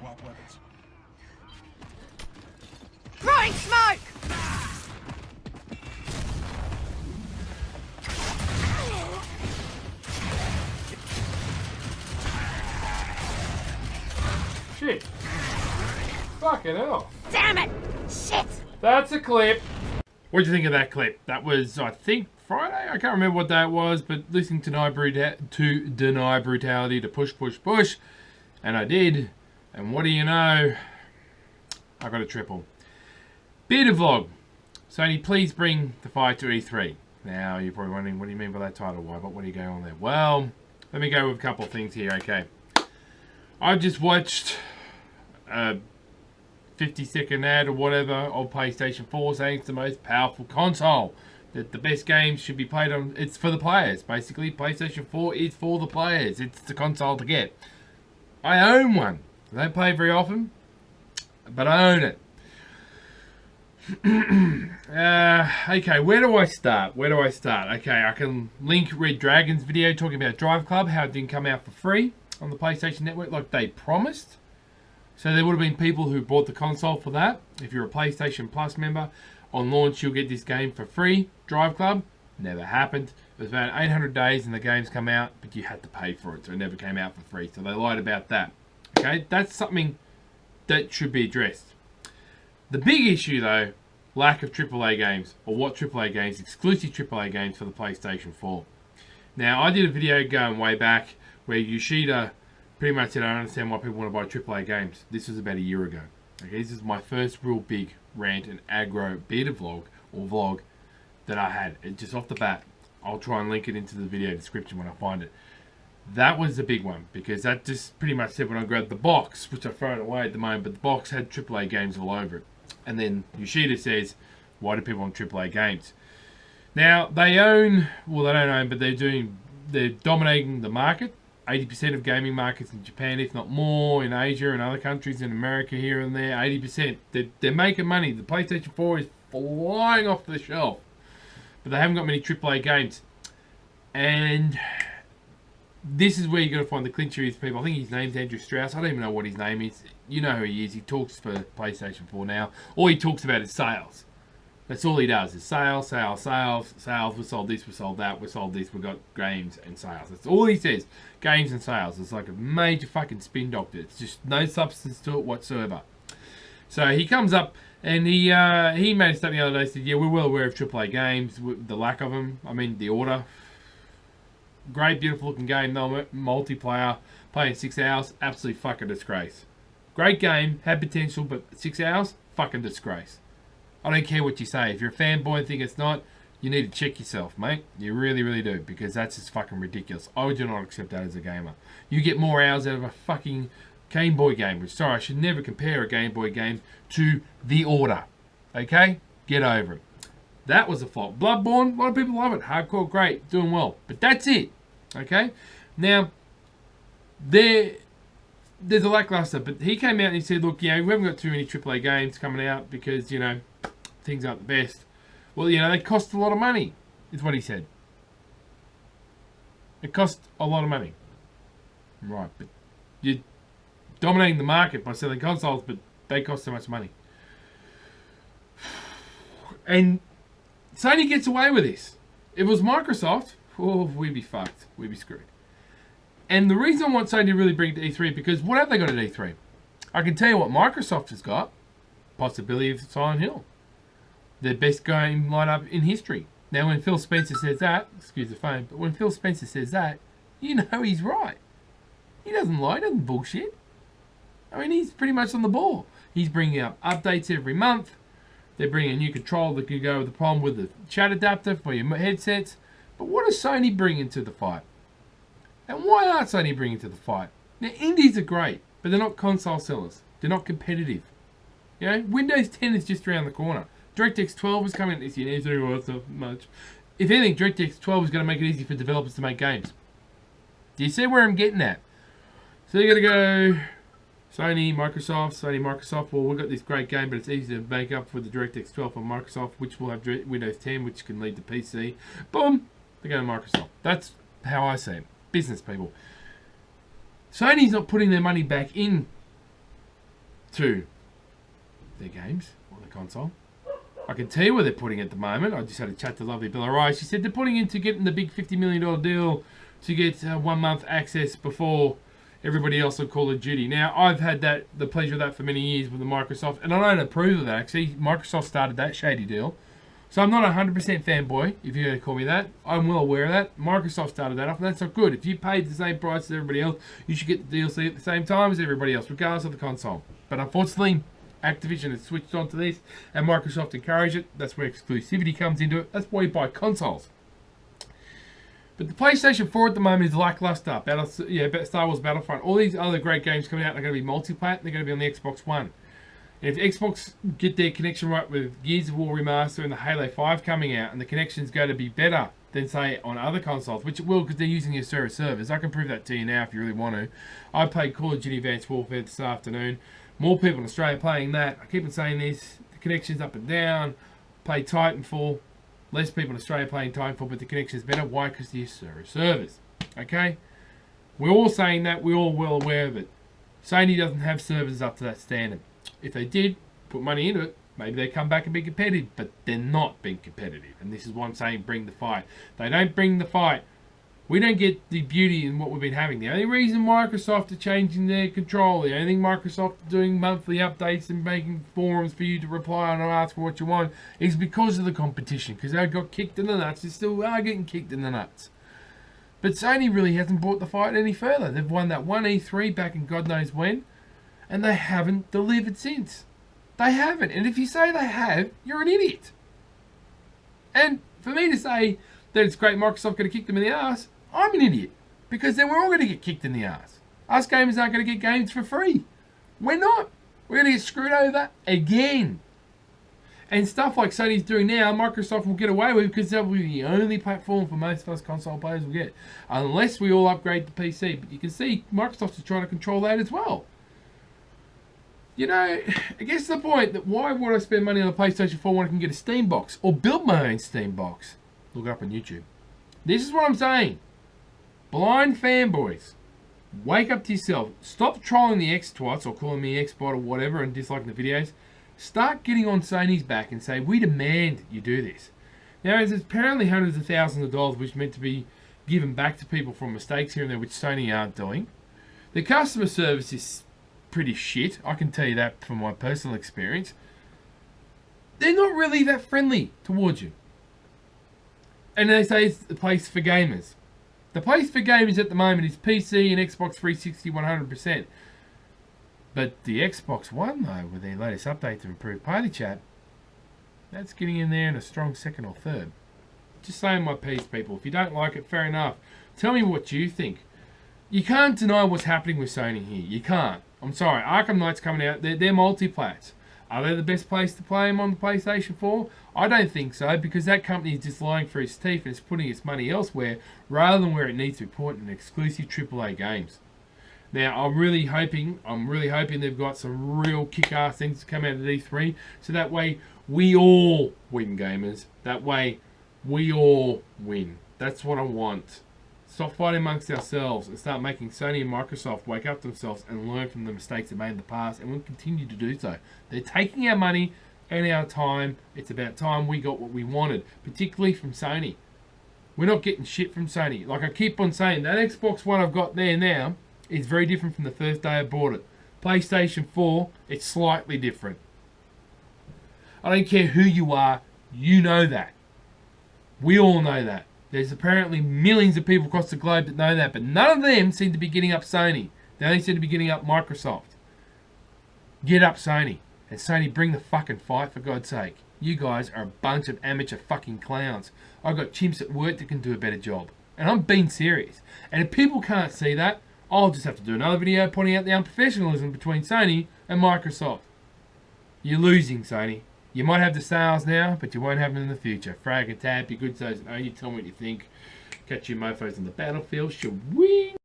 swap weapons. Throwing smoke! Shit. Fucking hell. Damn it! Shit! That's a clip. What do you think of that clip? That was, I think, Friday? I can't remember what day it was, but listening to deny brutality, to push, push, push. And I did. And what do you know? I got a triple. Beta vlog. Sony, please bring the fight to E3. Now, you're probably wondering, what do you mean by that title? Why? But what do you go on there? Well, let me go with a couple of things here, okay? I've just watched a 50-second ad or whatever of PlayStation 4 saying it's the most powerful console. That the best games should be played on. It's for the players, basically. PlayStation 4 is for the players. It's the console to get. I own one. I don't play very often, but I own it. Okay, where do I start? Okay, I can link Red Dragon's video talking about Drive Club, how it didn't come out for free on the PlayStation Network like they promised. So there would have been people who bought the console for that. If you're a PlayStation Plus member, on launch you'll get this game for free. Drive Club, never happened. It was about 800 days and the game's come out, but you had to pay for it, so it never came out for free. So they lied about that. Okay, that's something that should be addressed. The big issue though, lack of AAA games, or what AAA games, exclusive AAA games for the PlayStation 4. Now, I did a video going way back where Yoshida pretty much said, I don't understand why people want to buy AAA games. This was about a year ago. Okay, this is my first real big rant and aggro beta vlog, or vlog, that I had. It just off the bat. I'll try and link it into the video description when I find it. That was the big one, because that just pretty much said when I grabbed the box, which I've thrown away at the moment, but the box had AAA games all over it. And then Yoshida says, why do people want AAA games? Now, they own, well, they don't own, but they're dominating the market. 80% of gaming markets in Japan, if not more, in Asia and other countries in America here and there, 80%. They're making money. The PlayStation 4 is flying off the shelf. But they haven't got many AAA games. And this is where you're going to find the clincher is people. I think his name's Andrew Strauss. I don't even know what his name is. You know who he is. He talks for PlayStation 4 now. All he talks about is sales. That's all he does, is sales, sales, sales, sales. We sold this, we sold that, we sold this, we got games and sales. That's all he says. Games and sales. It's like a major fucking spin doctor. It's just no substance to it whatsoever. So he comes up and he made a statement the other day, said, yeah, we're well aware of AAA games, the lack of them. I mean, The Order. Great, beautiful looking game, no multiplayer, playing 6 hours, absolutely fucking disgrace. Great game, had potential, but 6 hours, fucking disgrace. I don't care what you say. If you're a fanboy and think it's not, you need to check yourself, mate. You really, really do, because that's just fucking ridiculous. I do not accept that as a gamer. You get more hours out of a fucking Game Boy game, which, sorry, I should never compare a Game Boy game to The Order. Okay? Get over it. That was a flop. Bloodborne, a lot of people love it. Hardcore, great, doing well. But that's it. Okay? Now, there's a lackluster, but he came out and he said, look, we haven't got too many AAA games coming out because, things aren't the best. Well, they cost a lot of money, is what he said. It cost a lot of money. Right, but you're dominating the market by selling consoles, but they cost so much money. And Sony gets away with this. If it was Microsoft, we'd be fucked. We'd be screwed. And the reason I want Sony to really bring it to E3, because what have they got at E3? I can tell you what Microsoft has got. Possibility of Silent Hill. Their best game lineup in history. Now, when Phil Spencer says that, excuse the phone, but when Phil Spencer says that, you know he's right. He doesn't lie, he doesn't bullshit. I mean, he's pretty much on the ball. He's bringing out updates every month. They're bringing a new controller that could go with the problem with the chat adapter for your headsets. But what does Sony bring into the fight? And why aren't Sony bringing to the fight? Now, indies are great, but they're not console sellers. They're not competitive. Windows 10 is just around the corner. DirectX 12 is coming this year. It's not much. If anything, DirectX 12 is going to make it easy for developers to make games. Do you see where I'm getting at? So you're going to go Sony, Microsoft. Well, we've got this great game, but it's easy to make up for the DirectX 12 on Microsoft, which will have Windows 10, which can lead to PC. Boom! They go to Microsoft. That's how I see it. Business people. Sony's not putting their money back in to their games on the console. I can tell you where they're putting it at the moment. I just had a chat to lovely Bella Rice. She said they're putting into getting the big $50 million deal to get 1 month access before everybody else on Call of Duty. Now, I've had the pleasure of that for many years with the Microsoft, and I don't approve of that. Actually, Microsoft started that shady deal. So I'm not a 100% fanboy, if you're going to call me that. I'm well aware of that. Microsoft started that off, and that's not good. If you paid the same price as everybody else, you should get the DLC at the same time as everybody else, regardless of the console. But unfortunately, Activision has switched on to this, and Microsoft encouraged it. That's where exclusivity comes into it. That's why you buy consoles. But the PlayStation 4 at the moment is lackluster. Star Wars Battlefront. All these other great games coming out are going to be multi-plat. They're going to be on the Xbox One. And if Xbox get their connection right with Gears of War Remaster and the Halo 5 coming out, and the connection's going to be better than, say, on other consoles, which it will because they're using your servers. I can prove that to you now if you really want to. I played Call of Duty Advanced Warfare this afternoon. More people in Australia playing that. I keep on saying this. The connection's up and down. Play Titanfall. Less people in Australia playing Titanfall, but the connection's better. Why? Because they're servers. Okay? We're all saying that. We're all well aware of it. Sony doesn't have servers up to that standard. If they did, put money into it, maybe they come back and be competitive, but they're not being competitive. And this is why I'm saying bring the fight. They don't bring the fight. We don't get the beauty in what we've been having. The only reason Microsoft are changing their control, the only thing Microsoft are doing monthly updates and making forums for you to reply on and ask for what you want, is because of the competition. Because they got kicked in the nuts. They still are getting kicked in the nuts. But Sony really hasn't brought the fight any further. They've won that one E3 back in God knows when, and they haven't delivered since. They haven't. And if you say they have, you're an idiot. And for me to say that it's great Microsoft going to kick them in the ass, I'm an idiot. Because then we're all going to get kicked in the ass. Us gamers aren't going to get games for free. We're not. We're going to get screwed over again. And stuff like Sony's doing now, Microsoft will get away with because that will be the only platform for most of us console players will get. Unless we all upgrade to PC. But you can see Microsoft is trying to control that as well. You know, it gets to the point that why would I spend money on a PlayStation 4 when I can get a Steam box? Or build my own Steam box? Look it up on YouTube. This is what I'm saying. Blind fanboys. Wake up to yourself. Stop trolling the X-twats or calling me X-bot or whatever and disliking the videos. Start getting on Sony's back and say, we demand you do this. Now, there's apparently hundreds of thousands of dollars which are meant to be given back to people from mistakes here and there which Sony aren't doing. The customer service is pretty shit. I can tell you that from my personal experience. They're not really that friendly towards you. And they say it's the place for gamers. The place for gamers at the moment is PC and Xbox 360 100%. But the Xbox One, though, with their latest update to improve party chat, that's getting in there in a strong second or third. Just saying my piece, people. If you don't like it, fair enough. Tell me what you think. You can't deny what's happening with Sony here. You can't. I'm sorry. Arkham Knight's coming out. They're multi-plats. Are they the best place to play them on the PlayStation 4? I don't think so, because that company is just lying for its teeth and it's putting its money elsewhere rather than where it needs to be put in exclusive AAA games. Now, I'm really hoping they've got some real kick-ass things to come out of E3, so that way we all win, gamers. That way we all win. That's what I want. Stop fighting amongst ourselves and start making Sony and Microsoft wake up themselves and learn from the mistakes they made in the past, and we'll continue to do so. They're taking our money and our time. It's about time we got what we wanted, particularly from Sony. We're not getting shit from Sony. Like I keep on saying, that Xbox One I've got there now is very different from the first day I bought it. PlayStation 4, it's slightly different. I don't care who you are, you know that. We all know that. There's apparently millions of people across the globe that know that, but none of them seem to be getting up Sony. They only seem to be getting up Microsoft. Get up Sony. And Sony, bring the fucking fight, for God's sake. You guys are a bunch of amateur fucking clowns. I've got chimps at work that can do a better job. And I'm being serious. And if people can't see that, I'll just have to do another video pointing out the unprofessionalism between Sony and Microsoft. You're losing, Sony. You might have the sales now, but you won't have them in the future. Frag and tap, you good so. You tell me what you think. Catch you mofos on the battlefield. Shawing.